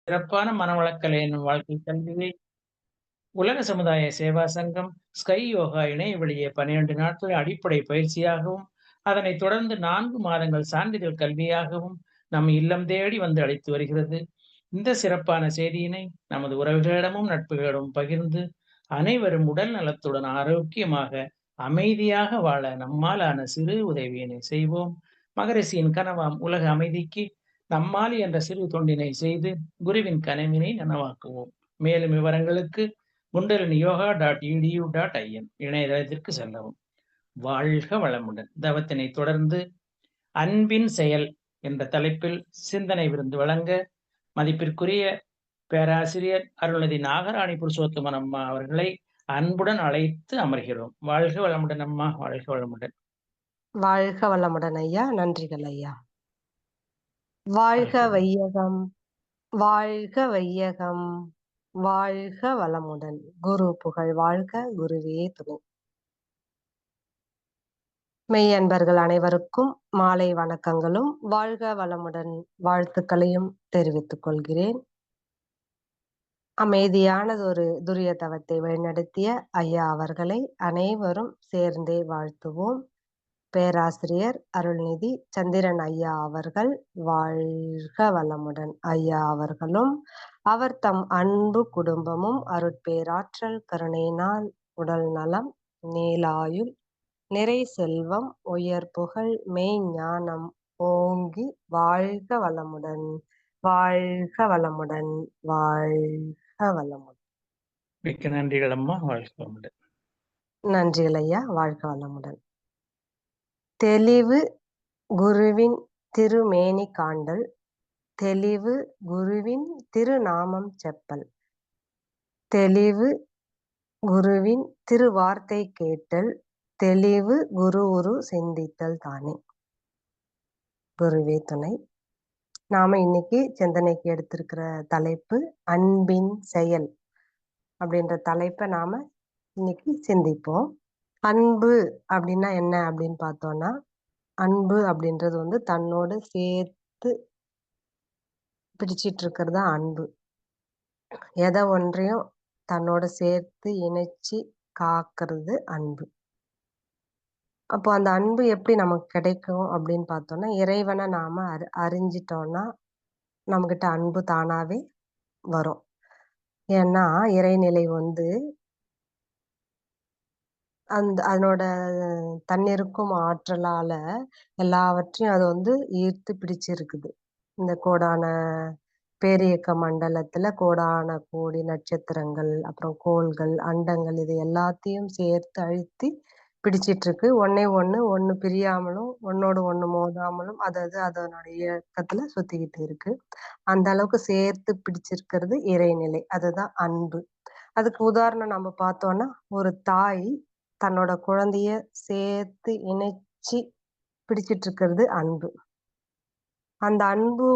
சிறப்பான மனவளக்கலை என்னும் வாழ்க்கை கல்வியை உலக சமுதாய சேவா சங்கம், ஸ்கை யோகா இணைய வழியே 12 நாட்கள் அடிப்படை பயிற்சியாகவும், அதனைத் தொடர்ந்து 4 மாதங்கள் சான்றிதழ் கல்வியாகவும் நம் இல்லம் தேடி வந்து அளித்து வருகிறது. இந்த சிறப்பான செய்தியினை நமது உறவுகளிடமும், நட்புகளிடமும் பகிர்ந்து, அனைவரும் உடல் நலத்துடன் ஆரோக்கியமாக, அமைதியாக வாழ நம்மாலான சிறு உதவியினை செய்வோம். மகரிஷியின் கனவாம் உலக அமைதிக்கு நம்மால் என்ற சிறு தொண்டினை செய்து, குருவின் கனவினை நனவாக்குவோம். மேலும் விவரங்களுக்கு kundaliniyoga.edu.in இணையதளத்திற்கு செல்லவும். வாழ்க வளமுடன். தவத்தினை தொடர்ந்து அன்பின் செயல் என்ற தலைப்பில் சிந்தனை விருந்து வழங்க மதிப்பிற்குரிய பேராசிரியர் அருள்நிதி நாகராணி புருஷோத்தமன் அம்மா அவர்களை அன்புடன் அழைத்து அமர்கிறோம். வாழ்க வளமுடன் அம்மா, வாழ்க வளமுடன். வாழ்க வளமுடன் ஐயா. நன்றிகள் ஐயா. வாழ்க வையகம், வாழ்க வையகம், வாழ்க வளமுடன். குரு புகழ் வாழ்க, குருவே துணை. மெய் அன்பர்கள் அனைவருக்கும் மாலை வணக்கங்களும் வாழ்க வளமுடன் வாழ்த்துக்களையும் தெரிவித்துக் கொள்கிறேன். அமைதியானதொரு துரிய தவத்தை வழிநடத்திய ஐயா அவர்களை அனைவரும் சேர்ந்தே வாழ்த்துவோம். பேராசிரியர் அருள்நிதி சந்திரன் ஐயா அவர்கள் வாழ்க வளமுடன். ஐயா அவர்களும் அவர் தம் அன்பு குடும்பமும் அருட்பேராற்றல் கருணையினால் உடல் நலம், நீலாயுள், நிறை செல்வம், உயர் புகழ், மெய் ஞானம் ஓங்கி வாழ்க வளமுடன், வாழ்க வளமுடன், வாழ்க வளமுடன். மிக்க நன்றிகள் அம்மா, வாழ்க வளமுடன். நன்றிகள் ஐயா, வாழ்க வளமுடன். தெளிவு குருவின் திருமேனி காண்டல், தெளிவு குருவின் திருநாமம் செப்பல், தெளிவு குருவின் திருவார்த்தை கேட்டல், தெளிவு குரு உரு சிந்தித்தல் தானே. குருவே துணை. நாம இன்னைக்கு சிந்தனைக்கு எடுத்திருக்கிற தலைப்பு அன்பின் செயல் அப்படின்ற தலைப்பை நாம இன்னைக்கு சிந்திப்போம். அன்பு அப்படின்னா என்ன அப்படின்னு பார்த்தோம்னா, அன்பு அப்படின்றது தன்னோடு சேர்த்து பிடிச்சிட்டு இருக்கிறது அன்பு. எதை ஒன்றையும் தன்னோட சேர்த்து இணைச்சி காக்கிறது அன்பு. அப்போ அந்த அன்பு எப்படி நமக்கு கிடைக்கும் அப்படின்னு பார்த்தோம்னா, இறைவனை நாம அறிஞ்சிட்டோம்னா நம்மகிட்ட அன்பு தானாவே வரும். ஏன்னா இறைநிலை அதனோட தன்னிருக்கும் ஆற்றலால எல்லாவற்றையும் அது ஈர்த்து பிடிச்சிருக்குது. இந்த கோடான பேரியக்க மண்டலத்துல கோடான கோடி நட்சத்திரங்கள், அப்புறம் கோள்கள், அண்டங்கள், இது எல்லாத்தையும் சேர்த்து அழுத்தி பிடிச்சிட்டு இருக்கு. ஒண்ணு பிரியாமலும் ஒன்னோடு ஒண்ணு மோதாமலும் அதனுடைய இயக்கத்துல சுத்திக்கிட்டு இருக்கு. அந்த அளவுக்கு சேர்த்து பிடிச்சிருக்கிறது இறைநிலை. அதுதான் அன்பு. அதுக்கு உதாரணம் நம்ம பார்த்தோம்னா, ஒரு தாய் தன்னோட குழந்தைய சேர்த்து இணைச்சி பிடிச்சிட்டு இருக்கிறது அன்பு. அந்த அன்பு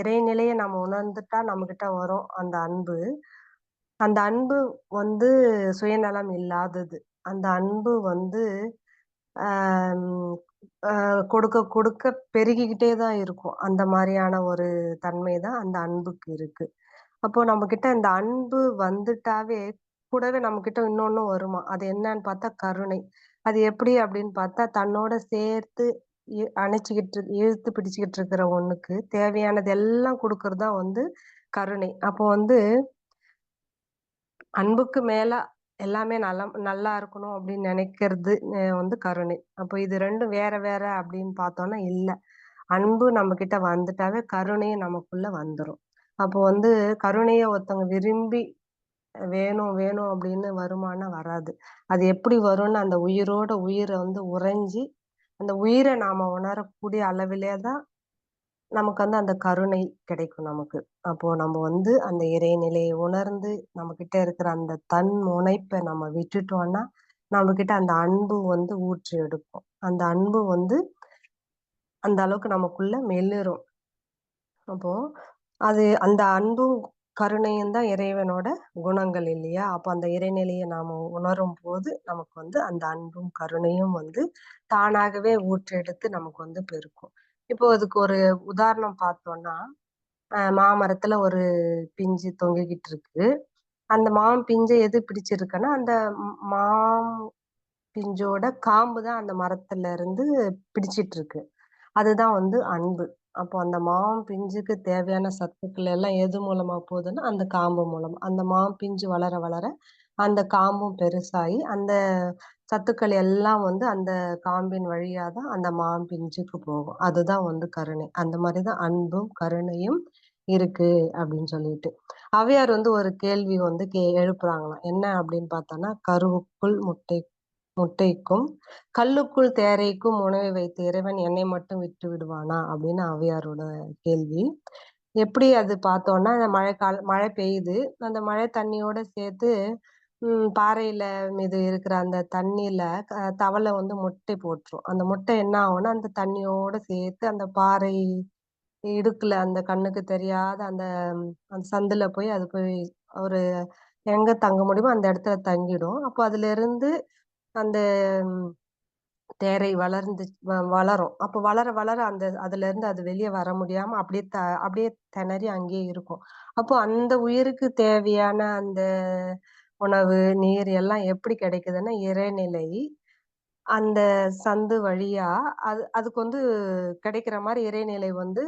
இறைநிலையை நம்ம உணர்ந்துட்டா நம்ம கிட்ட வரும் அந்த அன்பு. அந்த அன்பு சுயநலம் இல்லாதது. அந்த அன்பு கொடுக்க கொடுக்க பெருகிக்கிட்டே தான் இருக்கும். அந்த மாதிரியான ஒரு தன்மை தான் அந்த அன்புக்கு இருக்கு. அப்போ நம்ம கிட்ட இந்த அன்பு வந்துட்டாவே கூடவே நம்ம கிட்ட இன்னொன்னும் வருமா. அது என்னன்னு பார்த்தா கருணை. அது எப்படி அப்படின்னு பார்த்தா, தன்னோட சேர்த்து அணைச்சிக்கிட்டு இழுத்து பிடிச்சுக்கிட்டு இருக்கிற ஒண்ணுக்கு தேவையானது எல்லாம் கொடுக்கறது தான் கருணை. அப்போ அன்புக்கு மேல எல்லாமே நல்லா இருக்கணும் அப்படின்னு நினைக்கிறது கருணை. அப்போ இது ரெண்டும் வேற வேற அப்படின்னு பார்த்தோம்னா இல்ல. அன்பு நம்ம கிட்ட வந்துட்டாவே கருணையும் நமக்குள்ள வந்துரும். அப்போ கருணையை ஒருத்தவங்க விரும்பி வேணும் வேணும் அப்படின்னு வருமானா வராது. அது எப்படி வரும்னு அந்த உயிரோட உயிரை உறைஞ்சி அந்த உயிரை நாம உணரக்கூடிய அளவிலே தான் நமக்கு அந்த கருணை கிடைக்கும் நமக்கு. அப்போ நம்ம அந்த இறைநிலையை உணர்ந்து நம்ம கிட்ட இருக்கிற அந்த தன் முனைப்பை நம்ம விட்டுட்டோம்னா நம்ம கிட்ட அந்த அன்பு ஊற்றி எடுக்கும். அந்த அன்பு அந்த அளவுக்கு நமக்குள்ள மெல்லுரும். அப்போ அந்த அன்பும் கருணையும் தான் இறைவனோட குணங்கள் இல்லையா. அப்போ அந்த இறைநிலையை நாம உணரும் போது நமக்கு அந்த அன்பும் கருணையும் தானாகவே ஊற்றெடுத்து நமக்கு பெருக்கும். இப்போ அதுக்கு ஒரு உதாரணம் பார்த்தோம்னா, மாமரத்துல ஒரு பிஞ்சு தொங்கிக்கிட்டு இருக்கு. அந்த மாம் பிஞ்ச எது பிடிச்சிருக்குன்னா, அந்த மாம் பிஞ்சோட காம்பு தான் அந்த மரத்துல இருந்து பிடிச்சிட்டு இருக்கு. அதுதான் வந்து அன்பு. அப்போ அந்த மாம் பிஞ்சுக்கு தேவையான சத்துக்கள் எல்லாம் எது மூலமா போகுதுன்னா, அந்த காம்பு மூலமா. அந்த மாம் பிஞ்சு வளர வளர அந்த காம்பும் பெருசாகி, அந்த சத்துக்கள் எல்லாம் வந்து அந்த காம்பின் வழியா தான் அந்த மாம் பிஞ்சுக்கு போகும். அதுதான் வந்து கருணை. அந்த மாரி தான் அன்பும், கருணையும் இருக்கு அப்படின்னு சொல்லிட்டு. ஔவையார் வந்து ஒரு கேள்வி வந்து எழுப்புறாங்களாம். என்ன அப்படின்னு பார்த்தோம்னா, "கருவுக்குள் முட்டைக்கும் கல்லுக்குள் தேரைக்கும் உணவை வைத்த இறைவன் என்னை மட்டும் விட்டு விடுவானா?" அப்படின்னு ஔவையாரோட கேள்வி. எப்படி அது பார்த்தோம்னா, அந்த மழை பெய்யுது. அந்த மழை தண்ணியோட சேர்த்து பாறையில மீது இருக்கிற அந்த தண்ணியில தவளை வந்து முட்டை போட்டுரும். அந்த முட்டை என்ன ஆகும்னா, அந்த தண்ணியோட சேர்த்து அந்த பாறை இடுக்குல அந்த கண்ணுக்கு தெரியாத அந்த அந்த சந்துல போய் அது போய் ஒரு எங்க தங்க முடியுமோ அந்த இடத்துல தங்கிடும். அப்போ அதிலிருந்து அந்த தேரை வளரும். அப்போ வளர வளர அந்த அதுலருந்து அது வெளிய வர முடியாம அப்படியே திணறி அங்கேயே இருக்கும். அப்போ அந்த உயிருக்கு தேவையான அந்த உணவு, நீர் எல்லாம் எப்படி கிடைக்குதுன்னா, இறைநிலை அந்த சந்து வழியா அதுக்கு வந்து கிடைக்கிற மாரி இறைநிலை வந்து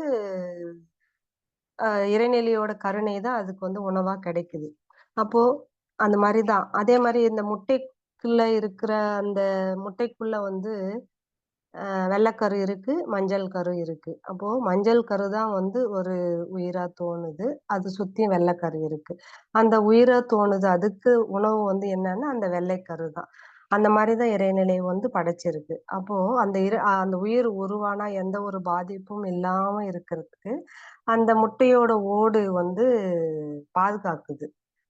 இறைநிலையோட கருணை தான் அதுக்கு வந்து உணவா கிடைக்குது. அப்போ அந்த மாரி தான். அதே மாரி இந்த முட்டைக்குள்ள இருக்கிற அந்த முட்டைக்குள்ள வந்து வெள்ளைக்கரு இருக்கு, மஞ்சள் கரு இருக்கு. அப்போ மஞ்சள் கரு தான் வந்து ஒரு உயிரா தோணுது. அது சுத்தியும் வெள்ளைக்கரு இருக்கு. அந்த உயிரா தோணுது. அதுக்கு உணவு வந்து என்னன்னா, அந்த வெள்ளைக்கரு தான். அந்த மாரி தான் இறைநிலை வந்து படைச்சிருக்கு. அப்போ அந்த உயிர் உருவானா எந்த ஒரு பாதிப்பும் இல்லாம இருக்கிறதுக்கு, அந்த முட்டையோட ஓடு வந்து பாதுகாக்குது.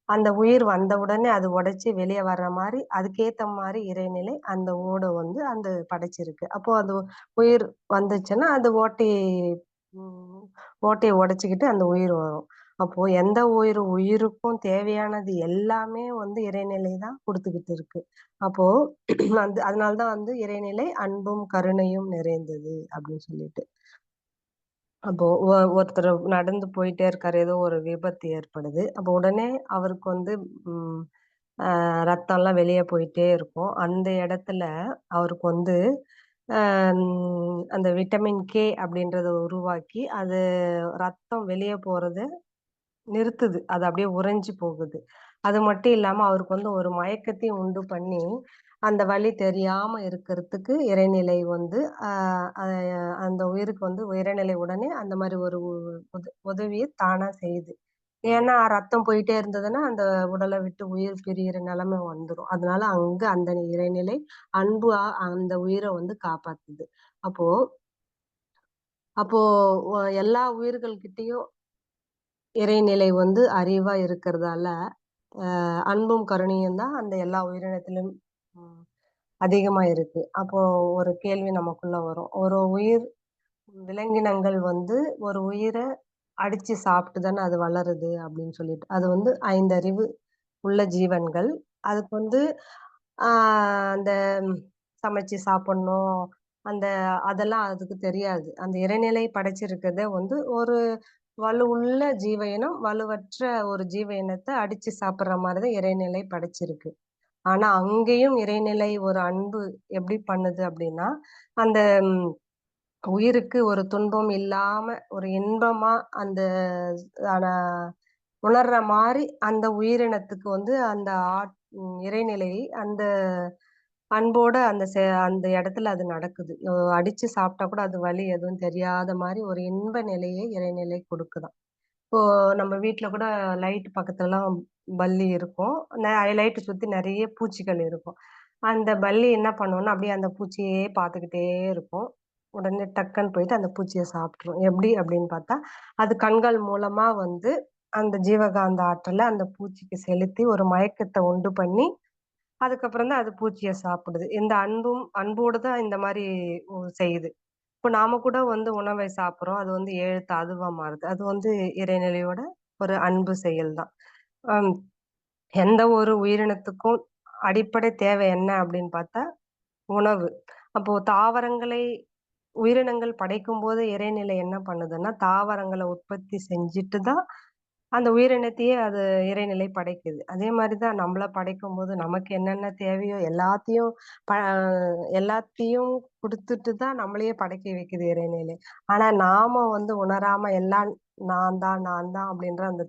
அந்த உயிர் வந்த உடனே அது உடைச்சு வெளிய வர்ற மாரி, அதுக்கேத்த மாரி இறைநிலை அந்த ஓட வந்து அந்த படைச்சிருக்கு. அப்போ அது உயிர் வந்துச்சுன்னா, அந்த ம் ஓட்டைய உடைச்சுக்கிட்டு அந்த உயிர் வரும். அப்போ எந்த உயிருக்கும் தேவையானது எல்லாமே வந்து இறைநிலை தான் குடுத்துக்கிட்டு இருக்கு. அப்போ அதனால தான் வந்து இறைநிலை அன்பும், கருணையும் நிறைந்தது அப்படின்னு சொல்லிட்டு. அப்போ ஒருத்தர் நடந்து போயிட்டே இருக்காரு. ஏதோ ஒரு விபத்து ஏற்படுது. அப்போ உடனே அவருக்கு வந்து ம் ரத்தம்லாம் வெளிய போயிட்டே இருக்கும். அந்த இடத்துல அவருக்கு வந்து அந்த விட்டமின் கே அப்படின்றத உருவாக்கி, அது ரத்தம் வெளிய போறத நிறுத்துது. அது அப்படியே உறைஞ்சு போகுது. அது மட்டும் இல்லாம அவருக்கு வந்து ஒரு மயக்கத்தையும் உண்டு பண்ணி, அந்த வலி தெரியாம இருக்கிறதுக்கு இறைநிலை வந்து அ அ அந்த உயிருக்கு வந்து இறைநிலை உடனே அந்த மாரி ஒரு உதவிய தானா செய்யுது. ஏன்னா ரத்தம் போயிட்டே இருந்ததுன்னா, அந்த உடல விட்டு உயிர் பிரியிற நிலைமை வந்துரும். அதனால அங்க அந்த இறைநிலை அன்பு அந்த உயிர வந்து காப்பாத்துது. அப்போ அப்போ எல்லா உயிர்கள் கிட்டயும் இறைநிலை வந்து அறிவா இருக்கிறதால, அன்பும் கருணையும் தான் அந்த எல்லா உயிரினத்திலும் ம் அதிகமா இருக்கு. அப்போ ஒரு கேள்வி நமக்குள்ள வரும். ஒரு விலங்கினங்கள் வந்து ஒரு உயிர அடிச்சு சாப்பிட்டு தானே அது வளருது அப்படின்னு சொல்லிட்டு. அது வந்து 5 அறிவு உள்ள ஜீவன்கள். அதுக்கு வந்து ஆ அந்த சமைச்சு சாப்பிடணும், அந்த அதெல்லாம் அதுக்கு தெரியாது. அந்த இறைநிலை படைச்சிருக்கிறதே வந்து ஒரு வலுவுள்ள ஜீவ இனம், வலுவற்ற ஒரு ஜீவ இனத்த அடிச்சு சாப்பிடுற மாரி தான் இறைநிலை படைச்சிருக்கு. ஆனா, அங்கேயும் இறைநிலை ஒரு அன்பு எப்படி பண்ணுது அப்படின்னா, அந்த உயிருக்கு ஒரு துன்பம் இல்லாம, ஒரு இன்பமா அந்த ஆனா உணர்ற மாரி அந்த உயிரினத்துக்கு வந்து அந்த இறைநிலை அந்த அன்போட அந்த இடத்துல அது நடக்குது. அடிச்சு சாப்பிட்டா கூட அது வலி எதுவும் தெரியாத மாரி ஒரு இன்ப நிலையை இறைநிலை குடுக்குதாம். இப்போ நம்ம வீட்ல கூட லைட் பக்கத்துலலாம் பல்லி இருக்கும். லைட்ட சுத்தி நெறைய பூச்சிகள் இருக்கும். அந்த பல்லி என்ன பண்ணும்னா, அப்படியே அந்த பூச்சியே பார்த்துக்கிட்டே இருக்கும். உடனே டக்குன்னு போயிட்டு அந்த பூச்சிய சாப்ட்டுரும். எப்படி அப்படின்னு பார்த்தா, அது கண்கள் மூலமா வந்து அந்த ஜீவகாந்த ஆற்றல அந்த பூச்சிக்கு செலுத்தி ஒரு மயக்கத்த உண்டு பண்ணி, அதுக்கப்புறம் தான் அது பூச்சிய சாப்பிடுது. இந்த அன்போடு தான் இந்த மாரி செய்யுது. இப்ப நாம கூட வந்து உணவை சாப்பிடுறோம். அது வந்து 7 தாதுவா மாறுது. அது வந்து இறைநிலையோட ஒரு அன்பு செயல் தான். அம் எந்த ஒரு உயிரினத்துக்கும் அடிப்படை தேவை என்ன அப்படின்னு பார்த்தா, உணவு. அப்போ தாவரங்களை உயிரினங்கள் படைக்கும்போது இறைநிலை என்ன பண்ணுதுன்னா, தாவரங்கள உற்பத்தி செஞ்சுட்டு தான் அந்த உயிரினத்தையே அது இறைநிலை படைக்குது. அதே மாரி தான் நம்மள படைக்கும்போது நமக்கு என்னென்ன தேவையோ ப எல்லாத்தையும் குடுத்துட்டு தான் நம்மளையே படைக்க வைக்குது இறைநிலை. ஆனா நாம வந்து உணராம எல்லாம் நான் தான் அப்படின்ற அந்த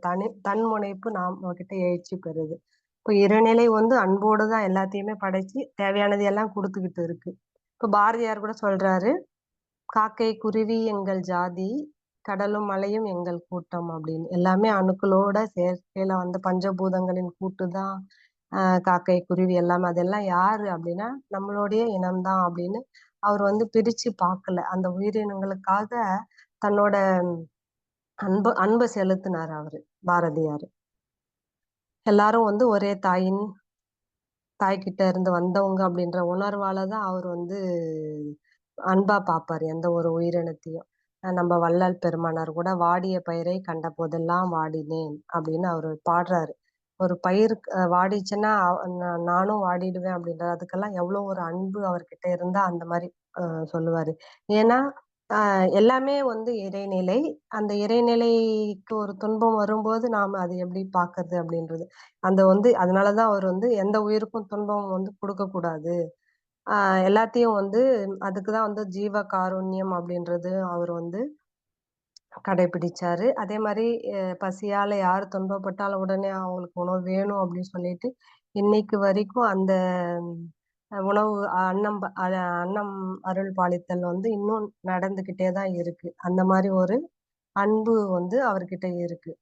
தன்முனைப்பு நாம கிட்ட எழுச்சி பெறுது. இப்ப இறைநிலை வந்து அன்போடு தான் எல்லாத்தையுமே படைச்சு தேவையானது எல்லாம் குடுத்துக்கிட்டு இருக்கு. இப்ப பாரதியார் கூட சொல்றாரு, "காக்கை, குருவி எங்கள் ஜாதி, கடலும் மலையும் எங்கள் கூட்டம்" அப்படின்னு. எல்லாமே அணுக்களோட சேர்க்கையில வந்து பஞ்சபூதங்களின் கூட்டு தான் காக்கை, குருவி எல்லாமே. அதெல்லாம் யாரு அப்படின்னா, நம்மளுடைய இனம் தான் அப்படின்னு அவர் வந்து பிரிச்சு பார்க்கல. அந்த உயிரினங்களுக்காக தன்னோட அன்ப அன்ப செலுத்தினாரு அவரு, பாரதியாரு. எல்லாரும் வந்து ஒரே தாய்கிட்ட இருந்து வந்தவங்க அப்படின்ற உணர்வால தான் அவர் வந்து அன்பா பார்ப்பாரு எந்த ஒரு உயிரினத்தையும். நம்ம வள்ளல் பெருமானார் கூட "வாடிய பயிரை கண்ட போதெல்லாம் வாடினேன்" அப்படின்னு அவரு பாடுறாரு. ஒரு பயிர் வாடிச்சுன்னா நானும் வாடிடுவேன் அப்படின்றாரு. அதுக்கெல்லாம் எவ்வளோ ஒரு அன்பு அவர்கிட்ட இருந்தா அந்த மாரி அ சொல்லுவாரு. ஏன்னா, எல்லாமே வந்து இறைநிலை. அந்த இறைநிலைக்கு ஒரு துன்பம் வரும்போது நாம அத எப்படி பார்க்கறது அப்படின்றது. அந்த வந்து அதனால தான் அவர் வந்து எந்த உயிருக்கும் துன்பம் வந்து குடுக்கக்கூடாது. ஆ எல்லாத்தையும் வந்து அதுக்கு தான் வந்து ஜீவ காருண்யம் அப்படின்றது அவர் வந்து கடைபிடிச்சாரு. அதே மாரி பசியால யார் துன்பப்பட்டாலும் உடனே அவங்களுக்கு உணவு வேணும் அப்படின்னு சொல்லிட்டு, இன்னைக்கு வரைக்கும் அந்த உணவு அன்னம் அருள் பாலித்தல் வந்து இன்னும் நடந்துகிட்டே தான் இருக்கு. அந்த மாரி ஒரு அன்பு வந்து அவர்கிட்ட இருக்கு.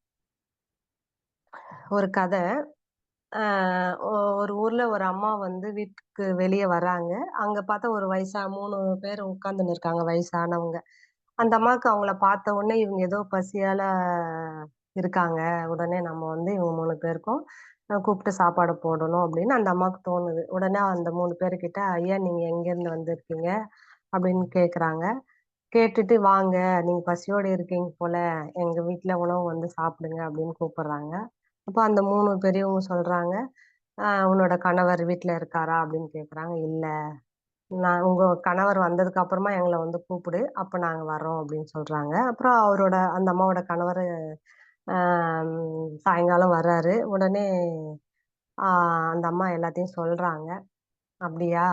ஒரு கத. அ ஒ ஒரு ஊர்ல ஒரு அம்மா வந்து வீட்டுக்கு வெளிய வராங்க. அங்க பார்த்தா ஒரு 3 பேர் உட்கார்ந்துன்னு இருக்காங்க வயசானவங்க. அந்த அம்மாவுக்கு அவங்கள பார்த்த உடனே இவங்க ஏதோ பசியால இருக்காங்க. உடனே நம்ம வந்து இவங்க 3 பேருக்கும் கூப்பிட்டு சாப்பாடு போடணும் அப்படின்னு அந்த அம்மாவுக்கு தோணுது. உடனே அந்த 3 பேருக்கிட்ட, "ஐயா நீங்க எங்கேருந்து வந்திருக்கீங்க?" அப்படின்னு கேட்குறாங்க. கேட்டுட்டு, "வாங்க நீங்க பசியோட இருக்கீங்க போல, எங்க வீட்ல உணவு வந்து சாப்பிடுங்க" அப்படின்னு கூப்பிடுறாங்க. அப்ப அந்த 3 பெரியவங்க சொல்றாங்க, உன்னோட கணவர் வீட்ல இருக்காரா?" அப்படின்னு கேட்குறாங்க. "இல்ல." உங்க கணவர் வந்ததுக்கு அப்புறமா எங்கள வந்து கூப்பிடு. அப்ப நாங்க வர்றோம் அப்படின்னு சொல்றாங்க. அப்புறம் அந்த அம்மாவோட கணவரு அ சாயங்காலம் வர்றாரு. உடனே ஆ அந்த அம்மா எல்லாத்தையும் சொல்றாங்க. "அப்படியா?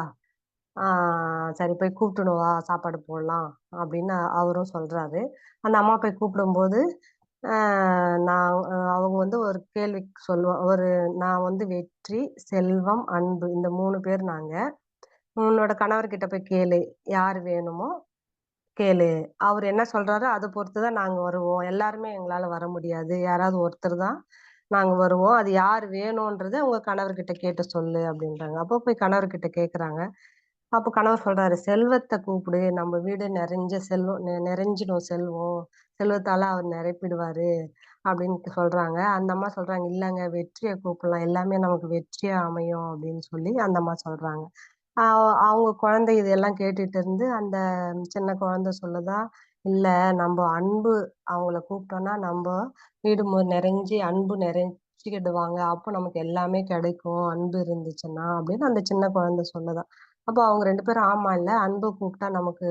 ஆ சரி போய் கூப்பிட்டுன்னு வா, சாப்பாடு போடலாம்." அப்படின்னு அவரும் சொல்றாரு. அந்த அம்மா போய் கூப்பிடும்போது, அ நான் அவங்க வந்து ஒரு கேள்வி நான் வந்து வெற்றி, செல்வம், அன்பு இந்த 3 பேர் நாங்க. உன்னோட கணவர்கிட்ட போய் கேளு. யார் வேணுமோ கேளு. அவரு என்ன சொல்றாரோ, அத பொறுத்து தான் நாங்க வருவோம். எல்லாருமே எங்களால வர முடியாது. யாராவது ஒருத்தர் தான் நாங்க வருவோம். அது யார் வேணும்ன்றத உங்க கணவர்கிட்ட கேட்டு சொல்லு அப்டின்றாங்க. அப்போ போய் கணவர்கிட்ட கேட்குறாங்க. அப்ப கணவர் சொல்றாரு, "செல்வத்த கூப்பிடு. நம்ம வீடு நெறஞ்ச செல்வம் நெறஞ்சிடும் செல்வம். செல்வத்தால அவர் நிரப்பிடுவாரு." அப்டின்ட்டு சொல்றாங்க. அந்த அம்மா சொல்றாங்க, "இல்லங்க வெற்றிய கூப்பிடலாம். எல்லாமே நமக்கு வெற்றியா அமையும்." அப்டின்னு சொல்லி அந்த அம்மா சொல்றாங்க. அ அவங்க குழந்தை இதெல்லாம் கேட்டுட்டு இருந்து, அந்த சின்ன குழந்தை சொல்லுதா, "இல்ல நம்ப அன்பு அவங்கள கூப்பிட்டோம்னா, வீடு நெறஞ்சு அன்பு நெறஞ்சுக்கிடுவாங்க. அப்போ நமக்கு எல்லாமே கிடைக்கும். அன்பு இருந்துச்சுன்னா" அப்படின்னு அந்த சின்ன குழந்தை சொல்லுதாம். அப்போ அவங்க 2 பேரும், "ஆமால்ல, அன்பு கூப்பிட்டா நமக்கு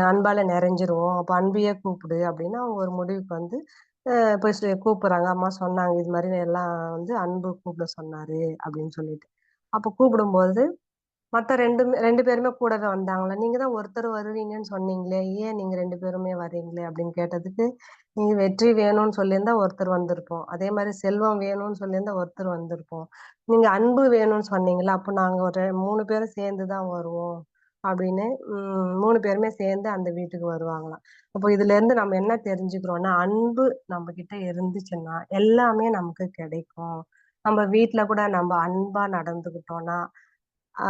அன்பால நெறஞ்சிருவோம். அப்ப அன்பையே கூப்பிடு" அப்படின்னு அவங்க ஒரு முடிவுக்கு வந்து, போய் கூப்பிடுறாங்க. அம்மா சொன்னாங்க, "இது மாரி எல்லாம் வந்து அன்பு கூப்பிட சொன்னாரு" அப்படின்னு சொல்லிட்டு. அப்ப கூப்பிடும்போது மத்த 2 பேருமே கூடவே வந்தாங்களா? "நீங்க தான் ஒருத்தர் வருவீங்கன்னு சொன்னீங்களே! ஏன் நீங்க 2 பேருமே வரீங்களே?" அப்படின்னு கேட்டதுக்கு, "நீங்க வெற்றி வேணும்னு சொல்லியிருந்தா ஒருத்தர் வந்திருப்போம். அதே மாரி செல்வம் வேணும்னு சொல்லியிருந்தா ஒருத்தர் வந்திருப்போம். நீங்க அன்பு வேணும்னு சொன்னீங்கல்ல, அப்ப நாங்க ஒரு 3 பேரும் சேர்ந்து தான் வருவோம்." அப்படின்னு 3 பேருமே சேர்ந்து அந்த வீட்டுக்கு வருவாங்களாம். அப்போ இதுலேருந்து நம்ம என்ன தெரிஞ்சுக்கிறோம்னா, அன்பு நம்மகிட்ட இருந்துச்சுன்னா, எல்லாமே நமக்கு கிடைக்கும். நம்ம வீட்ல கூட நம்ம அன்பா நடந்துக்கிட்டோம்னா ஆ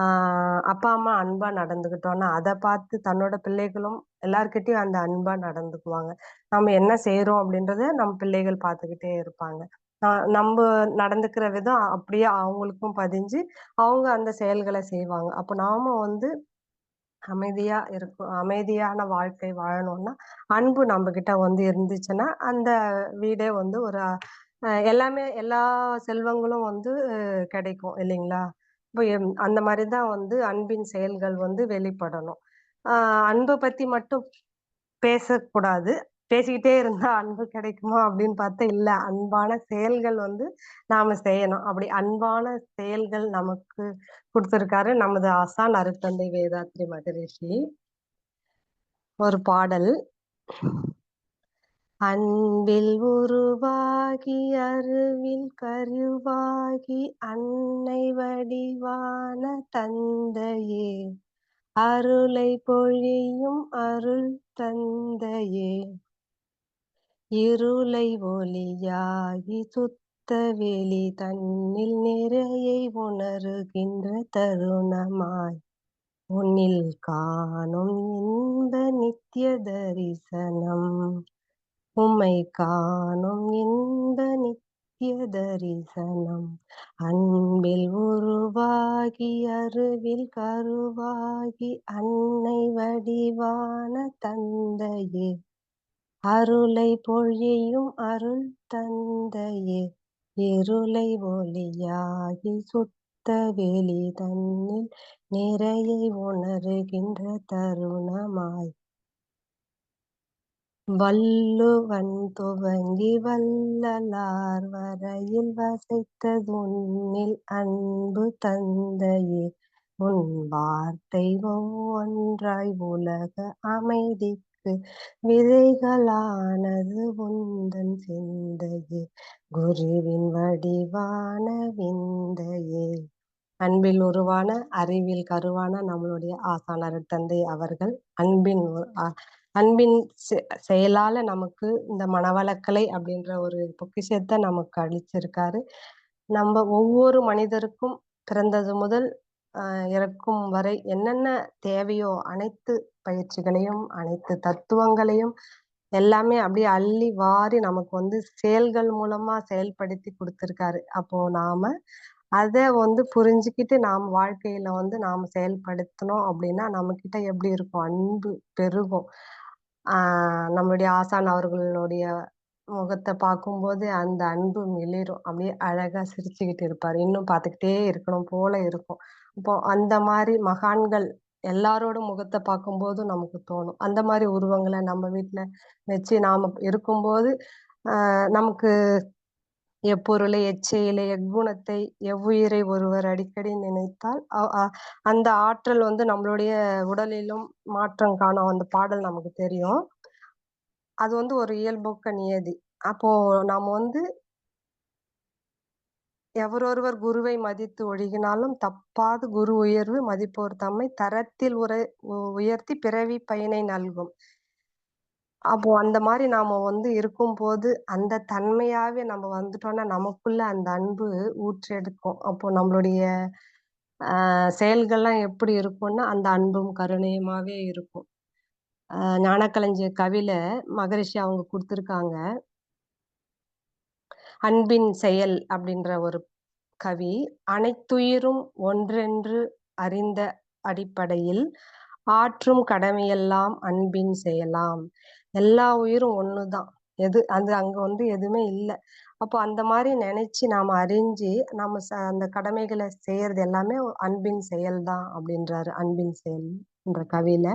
அப்பா, அம்மா அன்பா நடந்துக்கிட்டோம்னா, அத பார்த்து தன்னோட பிள்ளைகளும் எல்லார்கிட்டயும் அந்த அன்பா நடந்துக்குவாங்க. நம்ம என்ன செய்றோம் அப்படின்றத நம்ம பிள்ளைகள் பார்த்துக்கிட்டே இருப்பாங்க. அ நம்ப நடந்துக்கிற விதம் அப்படியே அவங்களுக்கும் பதிஞ்சு, அவங்க அந்த செயல்கள செய்வாங்க. அப்ப நாம வந்து அமைதியான வாழ்க்கை வாழணும்னா, அன்பு நம்மகிட்ட வந்து இருந்துச்சுன்னா, அந்த வீடே வந்து ஒரு எல்லா செல்வங்களும் வந்து கிடைக்கும் இல்லைங்களா? இப்ப அந்த மாரி தான் வந்து அன்பின் செயல்கள் வந்து வெளிப்படணும். ஆ அன்ப பத்தி மட்டும் பேசக்கூடாது. பேசிக்கிட்டே இருந்தா அன்பு கிடைக்குமா அப்படின்னு பார்த்தா இல்ல. அன்பான செயல்கள் வந்து நாம செய்யணும். அப்படி அன்பான செயல்கள் நமக்கு குடுத்திருக்காரு நமது ஆசான் அருட்தந்தை வேதாத்ரி மகரிஷி. ஒரு பாடல். அன்பில் உருவாகி அருவில் கருவாகி அன்னை வடிவான தந்தையே, அருளை பொழியும் அருள் தந்தையே, இருளை ஒளியாகி சுத்த வெளி தன்னில் நிறையை உணருகின்ற தருணமாய் உன்னில் காணும் இன்ப நித்திய தரிசனம், உம்மை காணும் இன்ப நித்திய தரிசனம். அன்பில் உருவாகி அருவில் கருவாகி அன்னை வடிவான தந்தையே, அருளை பொழியும் அருள் தந்தையே, இருளை ஒளியாகி சுத்த வெளி தன்னில் நிறையை உணருகின்ற தருணமாய் வள்ளுவன் துவங்கி வள்ளலார் வரையில் வசித்ததுன்னில் அன்பு தந்தையே, உன் வார்த்தை ஒவ்வொன்றாய் உலக அமைதிக்கு விதைகளானது உந்தன் சிந்தையே, குருவின் வடிவான விந்தையே. அன்பில் உருவான அறிவில் கருவான நம்மளுடைய ஆசான் அருட்தந்தை அவர்கள் அன்பின் செயலால நமக்கு இந்த மனவளக்கலை அப்படின்ற ஒரு பொக்கிஷத்தை நமக்கு அளிச்சிருக்காரு. நம்ம ஒவ்வொரு மனிதருக்கும் பிறந்தது முதல் இறக்கும் வரை என்னென்ன தேவையோ அனைத்து பயிற்சிகளையும் அனைத்து தத்துவங்களையும் எல்லாமே அப்படியே அள்ளி வாரி நமக்கு வந்து செயல்கள் மூலமா செயல்படுத்தி கொடுத்திருக்காரு. அப்போ நாம அத வந்து புரிஞ்சுக்கிட்டு நாம வாழ்க்கையில வந்து நாம செயல்படுத்தணும் அப்படின்னா நம்ம கிட்ட எப்படி இருக்கும்? அன்பு பெருகும். நம்மளுடைய ஆசான் அவர்களுடைய முகத்த பார்க்கும்போது அந்த அன்பு மிளிரும். அப்படியே அழகா சிரிச்சுக்கிட்டு இருப்பாரு. இன்னும் பார்த்துக்கிட்டே இருக்கணும் போல இருக்கும். இப்போ அந்த மாரி மகான்கள் எல்லாரோட முகத்த பார்க்கும்போதும் நமக்கு தோணும். அந்த மாரி உருவங்கள நம்ம வீட்ல வச்சு நாம இருக்கும்போது, நமக்கு எப்பொருளை எச்செயலை எக்குணத்தை எவ்வுயிரை ஒருவர் அடிக்கடி நினைத்தால் அந்த ஆற்றல் வந்து நம்மளுடைய உடலிலும் மாற்றம் காணும். அந்த பாடல் நமக்கு தெரியும். அது வந்து ஒரு இயல்பொக்க நியதி. அப்போ நாம வந்து எவரொருவர் குருவை மதித்து ஒழுகினாலும் தப்பாது குரு உயர்வு மதிப்போர் தம்மை தரத்தில் உயர்த்தி பிறவி பயனை நல்கும். அப்போ அந்த மாரி நாம வந்து இருக்கும்போது, அந்த தன்மையாவே நம்ம வந்துட்டோம்னா, நமக்குள்ள அந்த அன்பு ஊற்றெடுக்கும். அப்போ நம்மளுடைய செயல்கள்லாம் எப்படி இருக்கும்னா, அந்த அன்பும் கருணையுமாவே இருக்கும். ஞானக்கலைஞர் கவில மகரிஷி அவங்க குடுத்திருக்காங்க. "அன்பின் செயல்" அப்படின்ற ஒரு கவி. "அனைத்துயிரும் ஒன்றென்று அறிந்த அடிப்படையில் ஆற்றும் கடமையெல்லாம் அன்பின் செயலாம்." எல்லா உயிரும் ஒண்ணுதான். அங்க வந்து எதுவுமே இல்ல. அப்போ அந்த மாரி நெனைச்சு நாம அறிஞ்சு, நாம அந்த கடமைகள செய்யறது எல்லாமே அன்பின் செயல் தான் அப்படின்றாரு. அன்பின் செயல் என்ற கவியில.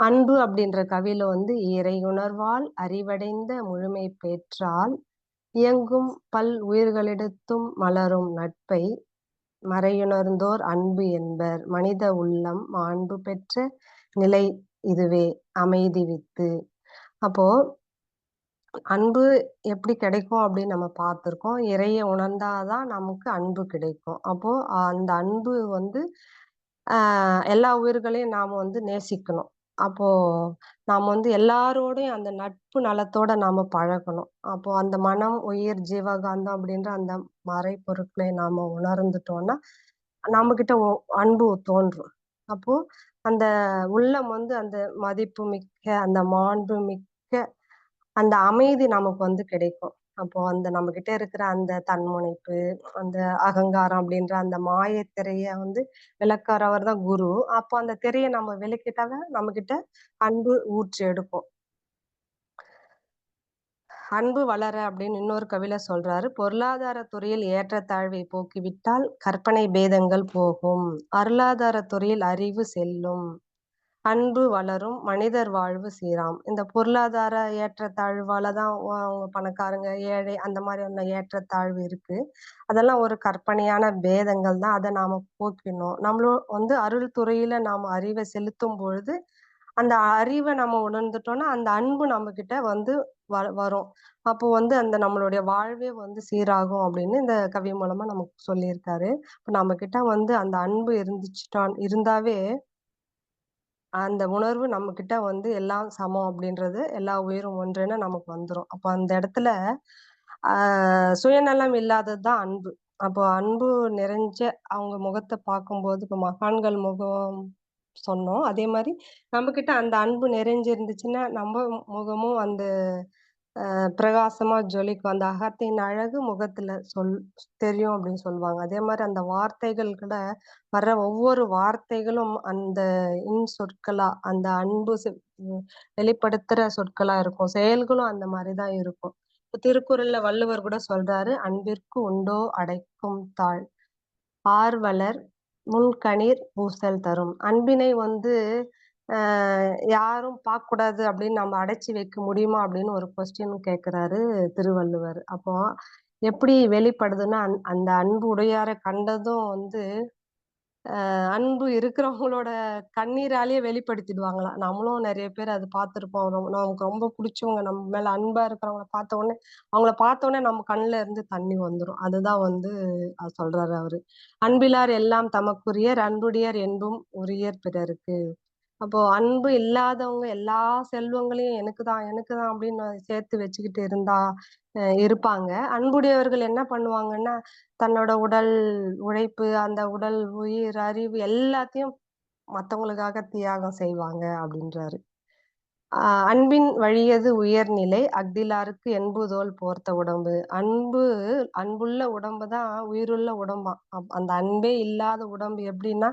அன்பு அப்படின்ற கவியில வந்து இறையுணர்வால் அறிவடைந்த முழுமை பெற்றால் இயங்கும் பல் உயிர்களிடத்தும் மலரும் நட்பை மறையுணர்ந்தோர் அன்பு என்பர். மனித உள்ளம் மாண்பு பெற்ற நிலை இதுவே அமைதி வித்து. அப்போ அன்பு எப்படி கிடைக்கும் அப்படின்னு நம்ம பார்த்திருக்கோம். இறைய உணர்ந்தாதான் நமக்கு அன்பு கிடைக்கும். அப்போ அந்த அன்பு வந்து எல்லா உயிர்களையும் நாம வந்து நேசிக்கணும். அப்போ நாம வந்து எல்லாரோடையும் அந்த நட்பு நலத்தோட நாம பழகணும். அப்போ அந்த மனம், உயிர், ஜீவகாந்தம் அப்படின்ற அந்த மறைபொருட்களை நாம உணர்ந்துட்டோம்னா, நம்மகிட்ட அன்பு தோன்றும். அப்போ அந்த உள்ளம் வந்து அந்த மதிப்பு மிக்க, அந்த மாண்பு மிக்க அந்த அமைதி நமக்கு வந்து கிடைக்கும். அப்போ அந்த நம்மகிட்ட இருக்கிற அந்த தன்முனைப்பு, அந்த அகங்காரம் அப்படின்ற அந்த மாயத் திரைய வந்து விலக்குறவர் தான் குரு. அப்போ அந்த திரைய நம்ம விலக்கிட்டாவே நம்மகிட்ட அன்பு ஊற்று எடுக்கும். "அன்பு வளர" அப்படின்னு இன்னொரு கவில சொல்றாரு. "பொருளாதார துறையில் ஏற்றத்தாழ்வை போக்கிவிட்டால் கற்பனை பேதங்கள் போகும். அருளாதார துறையில் அறிவு செல்லும். அன்பு வளரும், மனிதர் வாழ்வு சீராம். இந்த பொருளாதார ஏற்றத்தாழ்வால தான் அவங்க பணக்காரங்க, ஏழை அந்த மாதிரியான ஏற்றத்தாழ்வு இருக்கு. அதெல்லாம் ஒரு கற்பனையான பேதங்கள் தான். அத நாம போக்கிடணும். நம்மளும் வந்து அருள் துறையில நாம அறிவ செலுத்தும் பொழுது, அந்த அறிவ நம்ம உணர்ந்துட்டோம்னா, அந்த அன்பு நம்மகிட்ட வந்து வரும். அப்போ வந்து அந்த நம்மளுடைய வாழ்வே வந்து சீராகும் அப்படின்னு இந்த கவி மூலமா நமக்கு சொல்லியிருக்காரு. இப்ப நம்மகிட்ட வந்து அந்த அன்பு இருந்தாவே அந்த உணர்வு நம்மகிட்ட வந்து எல்லாம் சமம் அப்படின்றது, எல்லா உயிரும் ஒன்றுன்னு நமக்கு வந்துரும். அப்ப அந்த இடத்துல ஆ சுயநலம் இல்லாதது தான் அன்பு. அப்போ அன்பு நிறைஞ்ச அவங்க முகத்த பார்க்கும்போது, இப்ப மகான்கள் முகம் சொன்னோம். அதே மாரி நம்மகிட்ட அந்த அன்பு நிறைஞ்சிருந்துச்சுன்னா, நம்ம முகமும் அந்த பிரகாசமா ஜொலிக்கும். அந்த அகத்தின் அழகு முகத்துல தெரியும் அப்படின்னு சொல்லுவாங்க. அதே மாரி அந்த வார்த்தைகள் கூட வர்ற ஒவ்வொரு வார்த்தைகளும் அந்த சொற்களா, அந்த அன்பு ம் வெளிப்படுத்துற சொற்களா இருக்கும். செயல்களும் அந்த மாரி தான் இருக்கும். இப்ப திருக்குறள்ல வள்ளுவர் கூட சொல்றாரு, "அன்பிற்கு உண்டோ அடைக்கும் தாழ், ஆர்வலர் முன்கணீர் பூசல் தரும்." அன்பினை வந்து அ யாரும் பார்க்கக்கூடாது அப்படின்னு நம்ம அடைச்சு வைக்க முடியுமா? அப்படின்னு ஒரு கொஸ்டின் கேட்கிறாரு திருவள்ளுவர். அப்போ எப்படி வெளிப்படுதுன்னா, அந்த அன்பு உடையார கண்டதும் வந்து அன்பு இருக்கிறவங்களோட கண்ணீராலேயே வெளிப்படுத்திடுவாங்களாம். நம்மளும் நெறைய பேர் அது பார்த்துருப்போம். நமக்கு ரொம்ப புடிச்சவங்க நம்ம மேல அன்பா இருக்கிறவங்கள பார்த்த உடனே அவங்கள பார்த்த உடனே நம்ம கண்ல இருந்து தண்ணி வந்துரும். அதுதான் வந்து சொல்றாரு அவரு. "அன்பிலார் எல்லாம் தமக்குரியர், அன்புடையர் என்பும் உரியர் பிறருக்கு." அப்போ அன்பு இல்லாதவங்க எல்லா செல்வங்களையும் எனக்கு தான் அப்படின்னு சேர்த்து வச்சுக்கிட்டு இருந்தா இருப்பாங்க. அன்புடையவர்கள் என்ன பண்ணுவாங்கன்னா, தன்னோட உடல் உழைப்பு, அந்த உடல், உயிர், அறிவு எல்லாத்தையும் மத்தவங்களுக்காக தியாகம் செய்வாங்க அப்படின்றாரு. அ "அன்பின் வழியது உயர்நிலை, அஃதிலார்க்கு என்புதோள் போர்த்த உடம்பு." அன்புள்ள உடம்பு தான் உயிருள்ள உடம்பாம். அந்த அன்பே இல்லாத உடம்பு எப்படின்னா,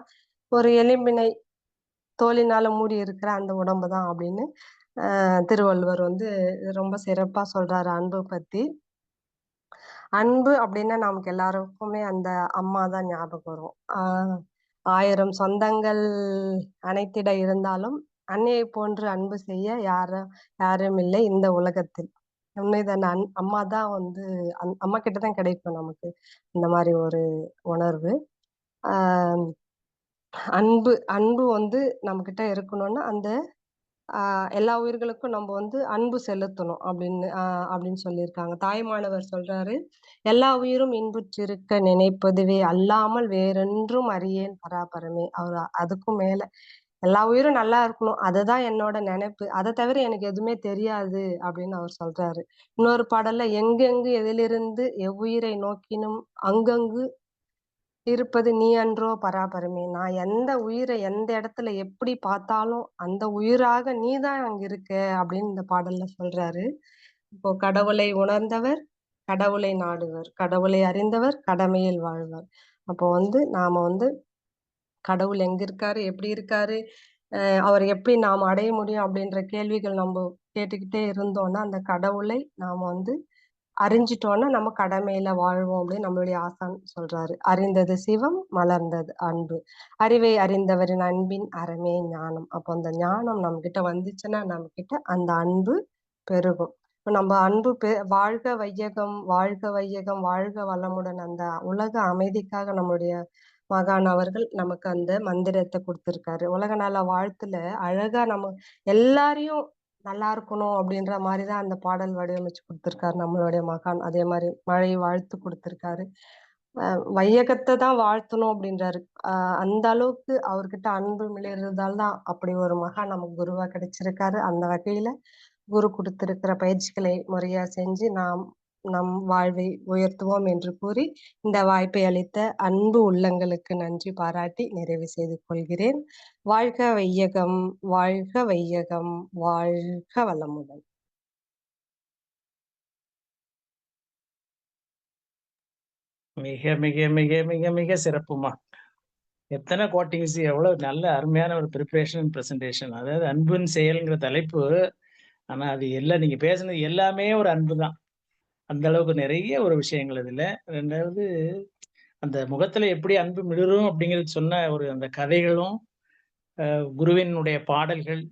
ஒரு எலும்பினை தோலினால மூடி இருக்கிற அந்த உடம்பு தான் அப்படின்னு திருவள்ளுவர் வந்து ரொம்ப சிறப்பா சொல்றாரு அன்பு பத்தி. அன்பு அப்படின்னா நமக்கு எல்லாருக்குமே அந்த அம்மா தான் ஞாபகம் வரும். 1000 சொந்தங்கள் அனைத்திட இருந்தாலும், அன்னையைப் போன்று அன்பு செய்ய யாரும் இல்லை இந்த உலகத்தில். உண்மைதான. அம்மா தான் வந்து அம்மா கிட்ட தான் கிடைக்கும் நமக்கு. இந்த மாரி ஒரு உணர்வு. ஆ அன்பு அன்பு வந்து நம்மகிட்ட இருக்கணும்னா, அந்த ஆ எல்லா உயிர்களுக்கும் நம்ம வந்து அன்பு செலுத்தணும் அப்படின்னு சொல்லியிருக்காங்க. தாயுமானவர் சொல்றாரு, "எல்லா உயிரும் இன்புற்றிருக்க நினைப்பதுவே அல்லாமல் வேறொன்றும் அறியேன் பராபரமே." அவரு அதுக்கும் மேல எல்லா உயிரும் நல்லா இருக்கணும். அதுதான் என்னோட நெனைப்பு. அத தவிர எனக்கு எதுவுமே தெரியாது அப்படின்னு அவர் சொல்றாரு. இன்னொரு பாடல்ல, "எங்கெங்கு எதிலிருந்து எவ்வுயிரை நோக்கினும் அங்கங்கு இருப்பது நீ அன்றோ பராபரமே." நான் எந்த உயிர எந்த இடத்துல எப்படி பார்த்தாலும், அந்த உயிராக நீ தான் அங்க இருக்க அப்படின்னு இந்த பாடல்ல சொல்றாரு. இப்போ கடவுளை உணர்ந்தவர், கடவுளை நாடுவர். கடவுளை அறிந்தவர், கடமையில் வாழ்வர். அப்போ வந்து நாம வந்து கடவுள் எங்க இருக்காரு? எப்படி இருக்காரு? அவர எப்படி நாம அடைய முடியும்? அப்படின்ற கேள்விகள் நம்ப கேட்டுக்கிட்டே இருந்தோம்னா, அந்த கடவுளை நாம வந்து அறிஞ்சிட்டோம்னா, நம்ம கடமையில வாழ்வோம் அப்படின்னு நம்மளுடைய ஆசான் சொல்றாரு. "அறிந்தது சிவம், மலர்ந்தது அன்பு. அறிவை அறிந்தவரின் அன்பின் அறமே ஞானம்." அப்போ அந்த ஞானம் நம்மகிட்ட வந்துச்சுன்னா, நம்மகிட்ட அந்த அன்பு பெருகும். இப்ப நம்ம அன்பு வாழ்க வையகம், வாழ்க வையகம், வாழ்க வளமுடன் அந்த உலக அமைதிக்காக நம்முடைய மகான் அவர்கள் நமக்கு அந்த மந்திரத்த குடுத்திருக்காரு. உலக நல வாழ்த்துல அழகா நம்ம எல்லாரையும் நல்லா இருக்கணும் அப்படின்ற மாரி தான் அந்த பாடல் வடிவமைச்சு குடுத்திருக்காரு நம்மளுடைய மகான். அதே மாரி மழை வாழ்த்து குடுத்திருக்காரு. அ வையகத்த தான் வாழ்த்தணும் அப்படின்றாரு. அ அந்த அளவுக்கு அவர்கிட்ட அன்பு மிளிர்றதால தான் அப்படி ஒரு மகான் நமக்கு குருவா கிடைச்சிருக்காரு. அந்த வகையில குரு குடுத்திருக்கிற பயிற்சிகளை முறையா செஞ்சு நம் வாழ்வை உயர்த்துவோம் என்று கூறி, இந்த வாய்ப்பை அளித்த அன்பு உள்ளங்களுக்கு நன்றி பாராட்டி நிறைவு செய்து கொள்கிறேன். வாழ்க வையகம், வாழ்க வையகம், வாழ்க வளமுடன். மிக, மிக, மிக, மிக, மிக சிறப்புமா. எத்தன கோட்டிங்ஸ் எவ்வளவு நல்ல அருமையான ஒரு பிரிப்பரேஷன், பிரசன்டேஷன். அதாவது அன்பின் செயல்ங்கிற தலைப்பு. ஆனா அது எல்லாம் நீங்க பேசுனது எல்லாமே ஒரு அன்பு தான். அந்த அளவுக்கு நிறைய ஒரு விஷயங்கள் இதுல. 2வது அந்த முகத்துல எப்படி அன்பு மிளிரும் அப்படிங்கிறது சொன்ன ஒரு அந்த கதைகளும், குருவினுடைய பாடல்கள்,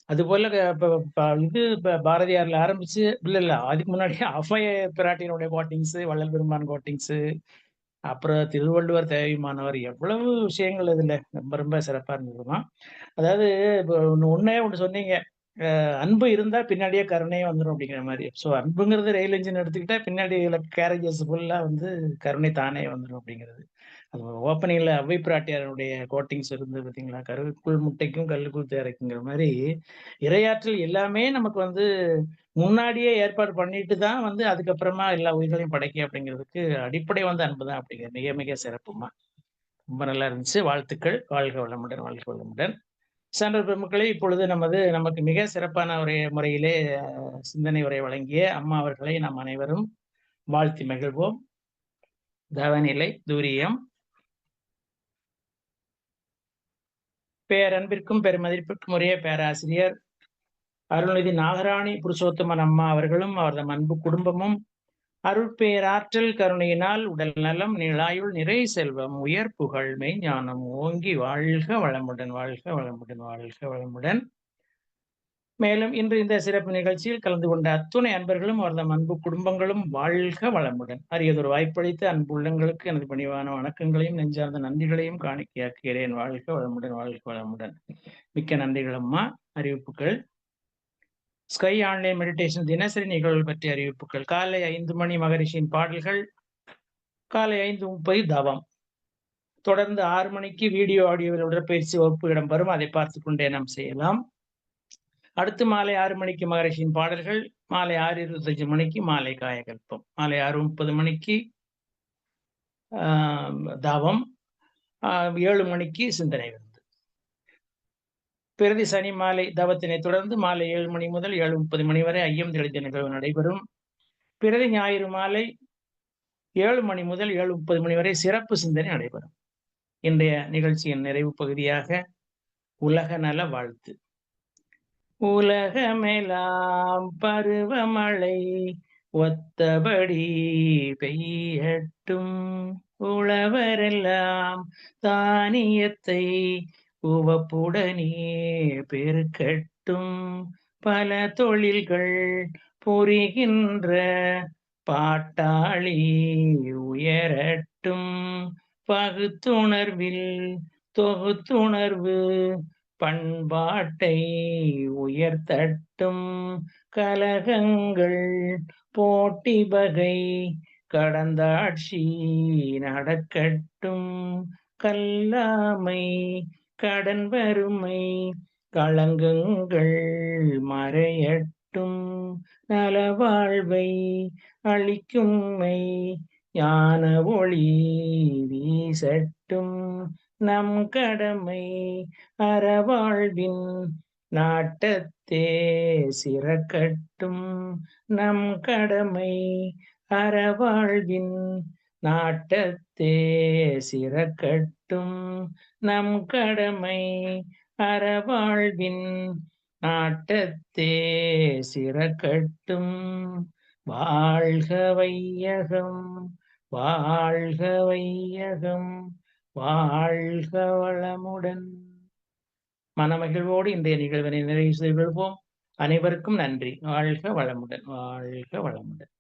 அதுபோல ப ப இது பாரதியார்ல ஆரம்பிச்சு இல்ல அதுக்கு முன்னாடியே அவ்வைய பிராட்டியினுடைய கோட்டிங்ஸு, வள்ளல் பெருமான் கோட்டிங்ஸு, அப்புறம் திருவள்ளுவர் தேவைமானவர் எவ்வளவு விஷயங்கள் இதுல ரொம்ப ரொம்ப சிறப்பா இருந்ததும்மா. அதாவது இப்போ ஒண்ணே ஒண்ணு சொன்னீங்க. அன்பு இருந்தா பின்னாடியே கருணையே வந்துரும் அப்படிங்கிற மாரி. ஸோ அன்புங்கிறது ரயில் என்ஜின் எடுத்துக்கிட்டா பின்னாடி கேரேஜஸ் ஃபுல்லா வந்து கருணை தானே வந்துரும் அப்படிங்கிறது. அது ஓப்பனிங்ல அவ்வை பிராட்டியாருடைய கோட்டிங்ஸ் இருந்தது பார்த்தீங்களா? "கருவுக்குள் முட்டைக்கும் கல்லுக்குள் தேரைக்குங்கிற" மாரி இறையாற்றல் எல்லாமே நமக்கு வந்து முன்னாடியே ஏற்பாடு பண்ணிட்டு தான் வந்து அதுக்கப்புறமா எல்லா உயிர்களையும் படைக்க அப்படிங்கிறதுக்கு அடிப்படை வந்து அன்பு தான் அப்படிங்கிறது மிக மிக சிறப்புமா. ரொம்ப நல்லா இருந்துச்சு. வாழ்த்துக்கள். வாழ்க வளமுடன், வாழ்க வளமுடன். சான்றோர் பெருமக்களே, இப்பொழுது நமக்கு மிக சிறப்பான ஒரு முறையிலே சிந்தனை உரை வழங்கிய அம்மா அவர்களை நாம் அனைவரும் வாழ்த்தி மகிழ்வோம். தவநிலை துரியம். பேரன்பிற்கும் பெருமதிப்பிற்கும் உரிய பேராசிரியர் அருள்நிதி நாகராணி புருஷோத்தமன் அம்மா அவர்களும் அவரது அன்பு குடும்பமும் அருட்பேராற்றல் கருணையினால் உடல் நலம், நீளாயுள், நிறை செல்வம், உயர் புகழ், மெய்ஞானம் ஓங்கி வாழ்க வளமுடன், வாழ்க வளமுடன், வாழ்க வளமுடன். மேலும் இன்று இந்த சிறப்பு நிகழ்ச்சியில் கலந்து கொண்ட அத்துணை அன்பர்களும் அவர்தம் அன்பு குடும்பங்களும் வாழ்க வளமுடன். அரியதொரு வாய்ப்பளித்த அன்பு உள்ளங்களுக்கு எனது பணிவான வணக்கங்களையும் நெஞ்சார்ந்த நன்றிகளையும் காணிக்கையாக்குகிறேன். வாழ்க வளமுடன், வாழ்க வளமுடன். மிக்க நன்றிகள் அம்மா. அறிவிப்புகள். ஸ்கை ஆன்லைன் மெடிடேஷன் தினசரி நிகழ்வுகள் பற்றிய அறிவிப்புகள். காலை 5 மணி மகரிஷியின் பாடல்கள், காலை 5:30 தவம். தொடர்ந்து 6 மணிக்கு வீடியோ ஆடியோவில் உடற்பயிற்சி வகுப்பு இடம்பெறும். அதை பார்த்துக் கொண்டே நாம் செய்யலாம். அடுத்து மாலை 6 மணிக்கு மகரிஷியின் பாடல்கள், மாலை 6:25 மணிக்கு மாலை காயகல்பம், மாலை 6:30 மணிக்கு தவம், 7 மணிக்கு சிந்தனை விருந்து. பிரதி சனி மாலை தவத்தினை தொடர்ந்து மாலை 7 மணி முதல் 7:30 மணி வரை ஐயம் தெளிந்த நிகழ்வு நடைபெறும். பிரதி ஞாயிறு மாலை 7 மணி முதல் 7:30 மணி வரை சிறப்பு சிந்தனை நடைபெறும். இன்றைய நிகழ்ச்சியின் நிறைவு பகுதியாக உலக நல வாழ்த்து. உலகமெல்லாம் பருவமழை ஒத்தபடி பெய்யட்டும், உழவரெல்லாம் தானியத்தை உவப்புடனே பெருக்கட்டும், பல தொழில்கள் புரிகின்ற பாட்டாளி உயரட்டும், பகுத்துணர்வில் தொகுத்துணர்வு பண்பாட்டை உயர்த்தட்டும், கலகங்கள் போட்டி பகை கடந்தாட்சி நடக்கட்டும், கல்லாமை கடன் வறுமை களங்கங்கள் மறையட்டும், நலவாழ்வை அளிக்கும்மை ஞான ஒளி வீசட்டும், நம் கடமை அறவாழ்வின் நாட்டத்தே சிறக்கட்டும், நம் கடமை அறவாழ்வின் நாட்டத்தே சிறக்கட்டும், நம் கடமை அறவாழ்வின் நாட்டத்தே சிறக்கட்டும். வாழ்க வையகம், வாழ்க வையகம், வாழ்க வளமுடன். மனமகிழ்வோடு இன்றைய நிகழ்வினை நிறைவு செய்து கொள்வோம். அனைவருக்கும் நன்றி. வாழ்க வளமுடன், வாழ்க வளமுடன்.